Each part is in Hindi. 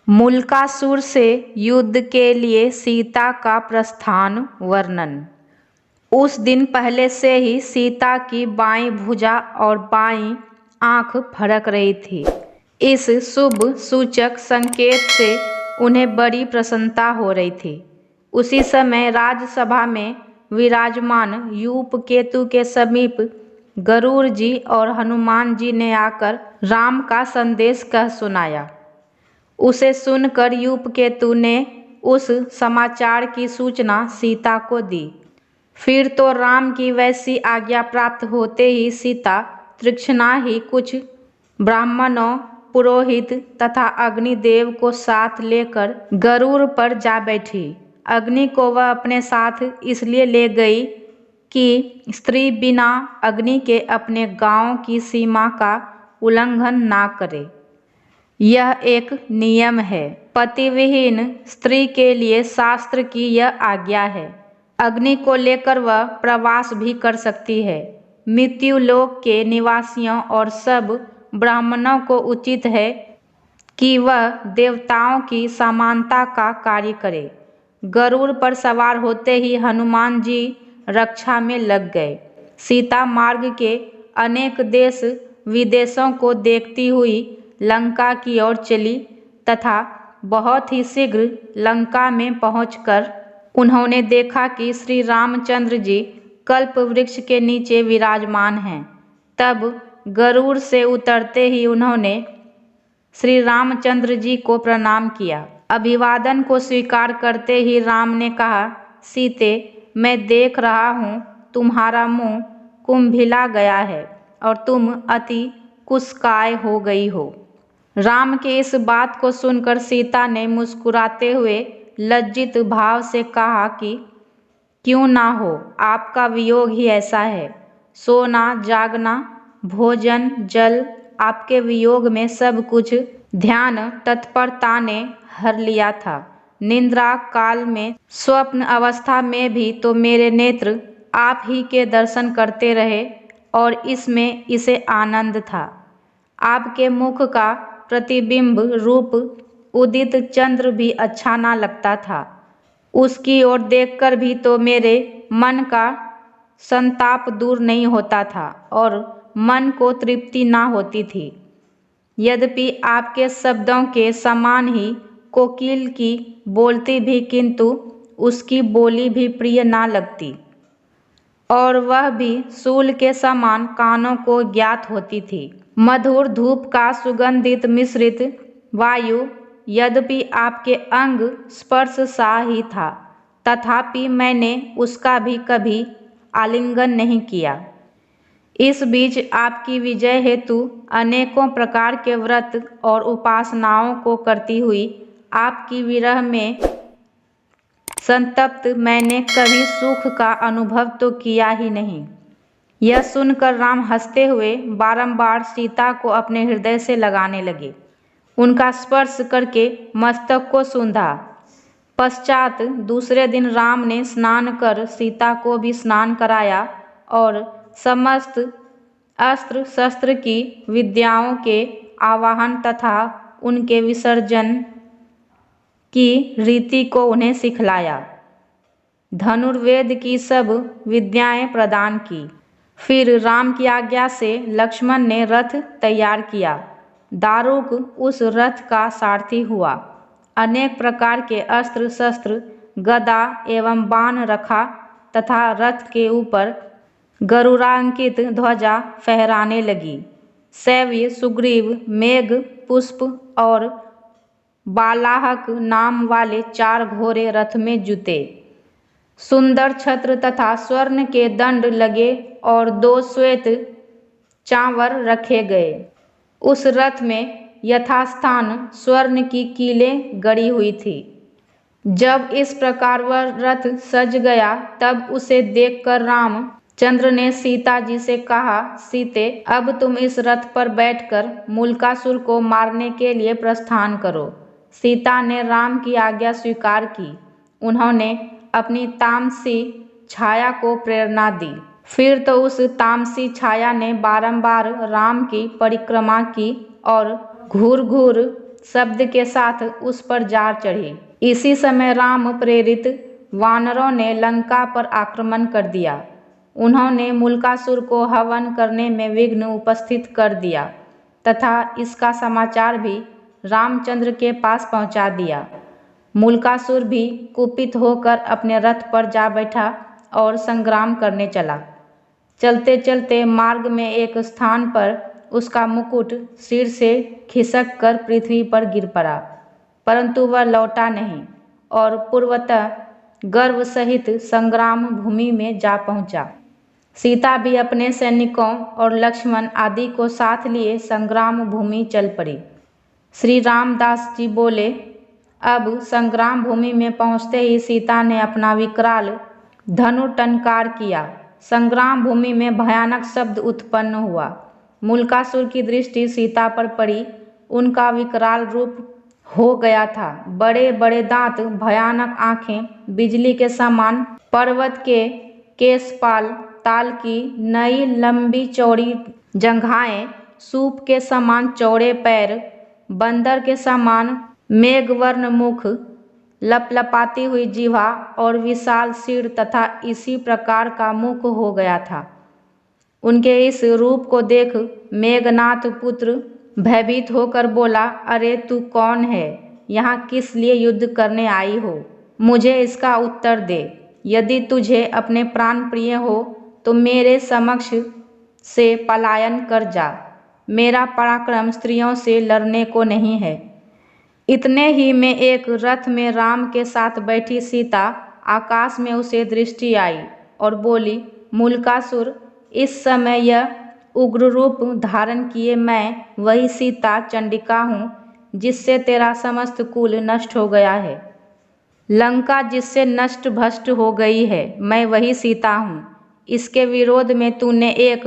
मुल्कासुर से युद्ध के लिए सीता का प्रस्थान वर्णन। उस दिन पहले से ही सीता की बाईं भुजा और बाईं आंख फड़क रही थी। इस शुभ सूचक संकेत से उन्हें बड़ी प्रसन्नता हो रही थी। उसी समय राजसभा में विराजमान यूपकेतु के समीप गरुड़ जी और हनुमान जी ने आकर राम का संदेश कह सुनाया। उसे सुनकर यूपकेतु ने उस समाचार की सूचना सीता को दी। फिर तो राम की वैसी आज्ञा प्राप्त होते ही सीता तृक्षणा ही कुछ ब्राह्मणों, पुरोहित तथा अग्निदेव को साथ लेकर गरुड़ पर जा बैठी। अग्नि को वह अपने साथ इसलिए ले गई कि स्त्री बिना अग्नि के अपने गांव की सीमा का उल्लंघन ना करे। यह एक नियम है। पतिविहीन स्त्री के लिए शास्त्र की यह आज्ञा है। अग्नि को लेकर वह प्रवास भी कर सकती है। मृत्यु लोक के निवासियों और सब ब्राह्मणों को उचित है कि वह देवताओं की समानता का कार्य करे। गरुड़ पर सवार होते ही हनुमान जी रक्षा में लग गए। सीता मार्ग के अनेक देश विदेशों को देखती हुई लंका की ओर चली तथा बहुत ही शीघ्र लंका में पहुंचकर उन्होंने देखा कि श्री रामचंद्र जी कल्प वृक्ष के नीचे विराजमान हैं। तब गरुड़ से उतरते ही उन्होंने श्री रामचंद्र जी को प्रणाम किया। अभिवादन को स्वीकार करते ही राम ने कहा, सीते, मैं देख रहा हूँ तुम्हारा मुंह कुंभिला गया है और तुम अति कुत्सित हो गई हो। राम के इस बात को सुनकर सीता ने मुस्कुराते हुए लज्जित भाव से कहा कि क्यों ना हो, आपका वियोग ही ऐसा है। सोना, जागना, भोजन, जल, आपके वियोग में सब कुछ ध्यान तत्परता ने हर लिया था। निद्रा काल में, स्वप्न अवस्था में भी तो मेरे नेत्र आप ही के दर्शन करते रहे और इसमें इसे आनंद था। आपके मुख का प्रतिबिंब रूप उदित चंद्र भी अच्छा ना लगता था। उसकी ओर देखकर भी तो मेरे मन का संताप दूर नहीं होता था और मन को तृप्ति ना होती थी। यद्यपि आपके शब्दों के समान ही कोकिल की बोलती भी, किंतु उसकी बोली भी प्रिय ना लगती और वह भी शूल के समान कानों को ज्ञात होती थी। मधुर धूप का सुगंधित मिश्रित वायु यद्यपि आपके अंग स्पर्श सा ही था, तथापि मैंने उसका भी कभी आलिंगन नहीं किया। इस बीच आपकी विजय हेतु अनेकों प्रकार के व्रत और उपासनाओं को करती हुई आपकी विरह में संतप्त मैंने कभी सुख का अनुभव तो किया ही नहीं। यह सुनकर राम हंसते हुए बारंबार सीता को अपने हृदय से लगाने लगे। उनका स्पर्श करके मस्तक को सूंधा। पश्चात दूसरे दिन राम ने स्नान कर सीता को भी स्नान कराया और समस्त अस्त्र शस्त्र की विद्याओं के आवाहन तथा उनके विसर्जन की रीति को उन्हें सिखलाया। धनुर्वेद की सब विद्याएं प्रदान की। फिर राम की आज्ञा से लक्ष्मण ने रथ तैयार किया। दारुक उस रथ का सारथी हुआ। अनेक प्रकार के अस्त्र शस्त्र, गदा एवं बाण रखा तथा रथ के ऊपर गरुड़ांकित ध्वजा फहराने लगी। शैव्य, सुग्रीव, मेघ, पुष्प और बालाहक नाम वाले 4 घोड़े रथ में जुते। सुंदर छत्र तथा स्वर्ण के दंड लगे और 2 श्वेत चांवर रखे गए। उस रथ में यथास्थान स्वर्ण की कीलें गड़ी हुई थी। जब इस प्रकार वह रथ सज गया तब उसे देखकर रामचंद्र ने सीता जी से कहा, सीते, अब तुम इस रथ पर बैठकर मुल्कासुर को मारने के लिए प्रस्थान करो। सीता ने राम की आज्ञा स्वीकार की। उन्होंने अपनी तामसी छाया को प्रेरणा दी। फिर तो उस तामसी छाया ने बारंबार राम की परिक्रमा की और घूर घूर शब्द के साथ उस पर जा चढ़ी। इसी समय राम प्रेरित वानरों ने लंका पर आक्रमण कर दिया। उन्होंने मुल्कासुर को हवन करने में विघ्न उपस्थित कर दिया तथा इसका समाचार भी रामचंद्र के पास पहुंचा दिया। मुल्कासुर भी कुपित होकर अपने रथ पर जा बैठा और संग्राम करने चला। चलते चलते मार्ग में एक स्थान पर उसका मुकुट सिर से खिसक कर पृथ्वी पर गिर पड़ा, परंतु वह लौटा नहीं और पूर्वतः गर्व सहित संग्राम भूमि में जा पहुंचा। सीता भी अपने सैनिकों और लक्ष्मण आदि को साथ लिए संग्राम भूमि चल पड़ी। श्री रामदास जी बोले, अब संग्राम भूमि में पहुंचते ही सीता ने अपना विकराल धनु टंकार किया। संग्राम भूमि में भयानक शब्द उत्पन्न हुआ। मुल्कासुर की दृष्टि सीता पर पड़ी। उनका विकराल रूप हो गया था। बड़े बड़े दांत, भयानक आंखें, बिजली के समान पर्वत के केशपाल, ताल की नई लंबी चौड़ी जंघाएं, सूप के समान चौड़े पैर, बंदर के समान मेघवर्ण मुख, लपलपाती हुई जिह्वा और विशाल सिर तथा इसी प्रकार का मुख हो गया था। उनके इस रूप को देख मेघनाथ पुत्र भयभीत होकर बोला, अरे तू कौन है? यहाँ किस लिए युद्ध करने आई हो? मुझे इसका उत्तर दे। यदि तुझे अपने प्राण प्रिय हो तो मेरे समक्ष से पलायन कर जा। मेरा पराक्रम स्त्रियों से लड़ने को नहीं है। इतने ही में एक रथ में राम के साथ बैठी सीता आकाश में उसे दृष्टि आई और बोली, मुल्कासुर, इस समय यह उग्र रूप धारण किए मैं वही सीता चंडिका हूँ जिससे तेरा समस्त कुल नष्ट हो गया है। लंका जिससे नष्ट भ्रष्ट हो गई है, मैं वही सीता हूँ। इसके विरोध में तूने एक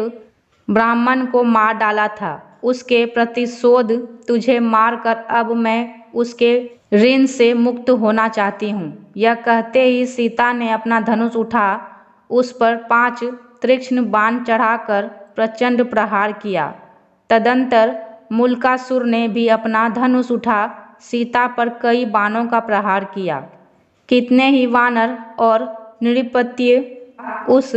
ब्राह्मण को मार डाला था। उसके प्रतिशोध तुझे मारकर अब मैं उसके ऋण से मुक्त होना चाहती हूँ। यह कहते ही सीता ने अपना धनुष उठा उस पर 5 तीक्ष्ण बाण चढ़ाकर प्रचंड प्रहार किया। तदंतर मुल्कासुर ने भी अपना धनुष उठा सीता पर कई बाणों का प्रहार किया। कितने ही वानर और नृपत्य उस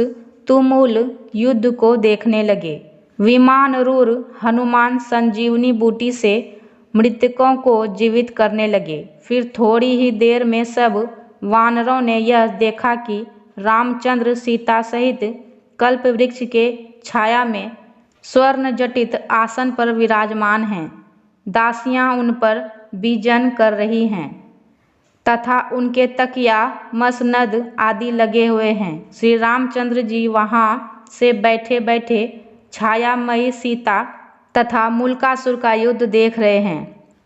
तुमुल युद्ध को देखने लगे। विमान रूर हनुमान संजीवनी बूटी से मृतकों को जीवित करने लगे। फिर थोड़ी ही देर में सब वानरों ने यह देखा कि रामचंद्र सीता सहित कल्प वृक्ष के छाया में स्वर्ण जटित आसन पर विराजमान हैं। दासियां उन पर बीजन कर रही हैं तथा उनके तकिया मसनद आदि लगे हुए हैं। श्री रामचंद्र जी वहां से बैठे बैठे छायामयी सीता तथा मुल्कासुर का युद्ध देख रहे हैं।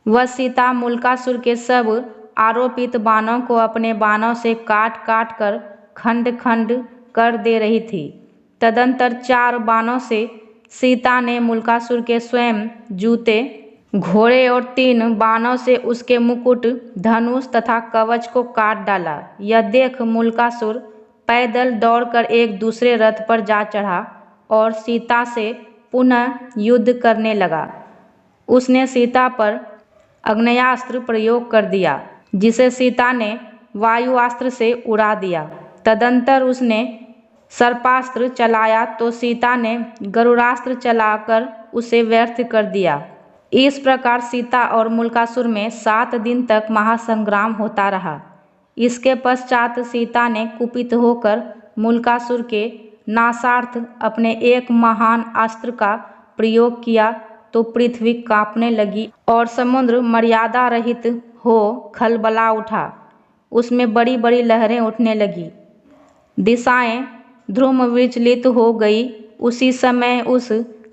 वह सीता मुल्कासुर के सब आरोपित बाणों को अपने बाणों से काट काट कर खंड खंड कर दे रही थी। तदंतर 4 बाणों से सीता ने मुल्कासुर के स्वयं जूते, घोड़े और 3 बाणों से उसके मुकुट, धनुष तथा कवच को काट डाला। यह देख मुल्कासुर पैदल दौड़कर एक दूसरे रथ पर जा चढ़ा और सीता से पुनः युद्ध करने लगा। उसने सीता पर आग्नेयास्त्र प्रयोग कर दिया जिसे सीता ने वायुआस्त्र से उड़ा दिया। तदंतर उसने सर्पास्त्र चलाया तो सीता ने गरुड़ास्त्र चलाकर उसे व्यर्थ कर दिया। इस प्रकार सीता और मुल्कासुर में 7 दिन तक महासंग्राम होता रहा। इसके पश्चात सीता ने कुपित होकर मुल्कासुर के नाशार्थ अपने एक महान अस्त्र का प्रयोग किया तो पृथ्वी कांपने लगी और समुद्र मर्यादा रहित हो खलबला उठा। उसमें बड़ी बड़ी लहरें उठने लगी। दिशाएं ध्रुव विचलित हो गई। उसी समय उस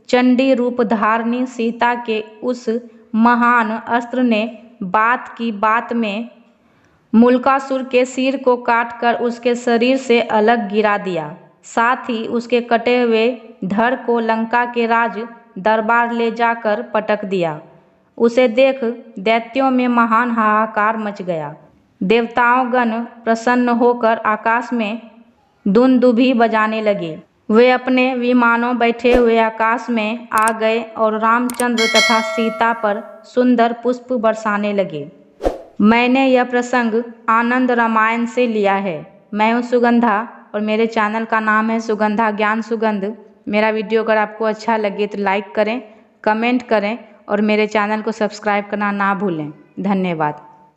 चंडी रूप धारणी सीता के उस महान अस्त्र ने बात की बात में मुल्कासुर के सिर को काटकर उसके शरीर से अलग गिरा दिया। साथ ही उसके कटे हुए धड़ को लंका के राज दरबार ले जाकर पटक दिया। उसे देख दैत्यों में महान हाहाकार मच गया। देवताओं गण प्रसन्न होकर आकाश में दुंदुभी बजाने लगे। वे अपने विमानों बैठे हुए आकाश में आ गए और रामचंद्र तथा सीता पर सुंदर पुष्प बरसाने लगे। मैंने यह प्रसंग आनंद रामायण से लिया है। मैं हूँ सुगंधा और मेरे चैनल का नाम है सुगंधा ज्ञान सुगंध। मेरा वीडियो अगर आपको अच्छा लगे तो लाइक करें, कमेंट करें और मेरे चैनल को सब्सक्राइब करना ना भूलें। धन्यवाद।